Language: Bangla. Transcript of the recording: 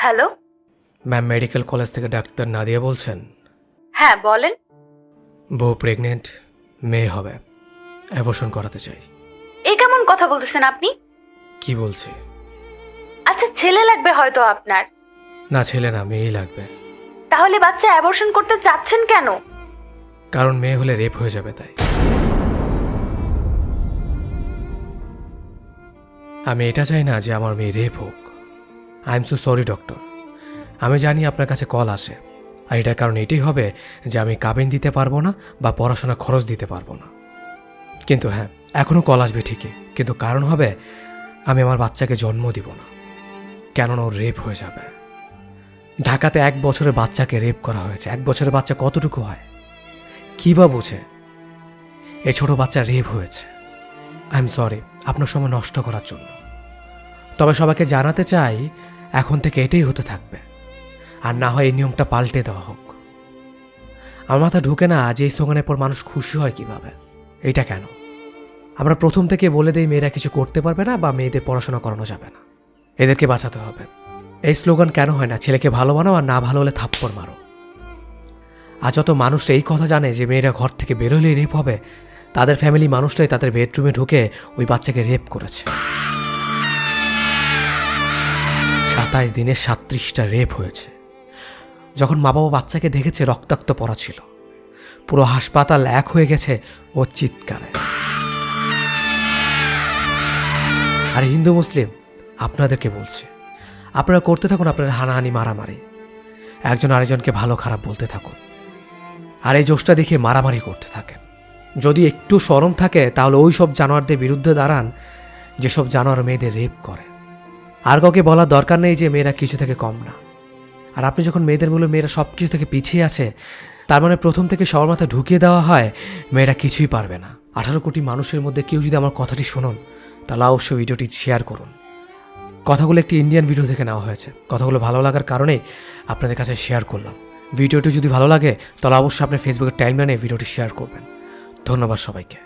হ্যালো। ম্যাম, মেডিকেল কলেজ থেকে ডাক্তার নাদিয়া বলছেন? হ্যাঁ বলেন। বউ প্রেগনেন্ট, মেয়ে হবে, অ্যাবর্শন করাতে চাই। এ কেমন কথা বলতেছেন আপনি? কি বলছি? আচ্ছা ছেলে লাগবে হয়তো আপনার। না, ছেলে না, মেয়েই লাগবে। তাহলে বাচ্চা অ্যাবর্শন করতে চাচ্ছেন কেন? কারণ মেয়ে হলে রেপ হয়ে যাবে, তাই। আমি এটা চাই না যে আমার মেয়ে রেপ হোক। I am so sorry doctor. আমি জানি আপনার কাছে কল আসে, আর এটার কারণ এটাই হবে যে আমি কাবিন দিতে পারবো না বা পড়াশোনা খরচ দিতে পারবো না। কিন্তু হ্যাঁ, এখনও কল আসবে ঠিকই, কিন্তু কারণ হবে আমি আমার বাচ্চাকে জন্ম দিব না, কেননা ওর রেপ হয়ে যাবে। ঢাকাতে 1 বছরের বাচ্চাকে রেপ করা হয়েছে। 1 বছরের বাচ্চা কতটুকু হয়, কী বা বুঝে? এই ছোট বাচ্চা রেপ হয়েছে। আই এম সরি আপনার সময় নষ্ট করার জন্য। তবে সবাইকে জানাতে চাই, এখন থেকে এটাই হতে থাকবে, আর না হয় এই নিয়মটা পাল্টে দেওয়া হোক। আমার মাথা ঢুকে না যে এই স্লোগানের পর মানুষ খুশি হয় কিভাবে। এটা কেন? আমরা প্রথম থেকে বলে দিই মেয়েরা কিছু করতে পারবে না বা মেয়েদের পড়াশোনা করানো যাবে না, এদেরকে বাঁচাতে হবে। এই স্লোগান কেন হয় না, ছেলেকে ভালো বানাও আর না ভালো হলে থাপ্পড় মারো। আর যত মানুষ এই কথা জানে যে মেয়েরা ঘর থেকে বেরোলেই রেপ হবে, তাদের ফ্যামিলি মানুষটাই তাদের বেডরুমে ঢুকে ওই বাচ্চাকে রেপ করেছে। 27 দিনে 37টা রেপ হয়েছে। যখন মা বাবা বাচ্চাকে দেখেছে, রক্তাক্ত পড়া ছিল, পুরো হাসপাতাল এক হয়ে গেছে ওর চিৎকারে। আর হিন্দু মুসলিম আপনাদেরকে বলছে, আপনারা করতে থাকুন আপনার হানাহানি মারামারি, একজন আরেকজনকে ভালো খারাপ বলতে থাকুন, আর এই জোশটা দেখে মারামারি করতে থাকেন। যদি একটু শরম থাকে তাহলে ওই সব জানোয়ারদের বিরুদ্ধে দাঁড়ান যেসব জানোয়ার মেয়েদের রেপ করে। আর কাউকে বলার দরকার নেই যে মেয়েরা কিছু থেকে কম না। আর আপনি যখন মেয়েদের বলে মেয়েরা সব কিছু থেকে পিছিয়ে আছে, তার মানে প্রথম থেকে সবার মাথায় ঢুকিয়ে দেওয়া হয় মেয়েরা কিছুই পারবে না। 18 কোটি মানুষের মধ্যে কেউ যদি আমার কথাটি শুনুন, তাহলে অবশ্যই ভিডিওটি শেয়ার করুন। কথাগুলো একটি ইন্ডিয়ান ভিডিও থেকে নেওয়া হয়েছে, কথাগুলো ভালো লাগার কারণেই আপনাদের কাছে শেয়ার করলাম। ভিডিওটি যদি ভালো লাগে তাহলে অবশ্যই আপনি ফেসবুকের টাইমলাইনে ভিডিওটি শেয়ার করবেন। ধন্যবাদ সবাইকে।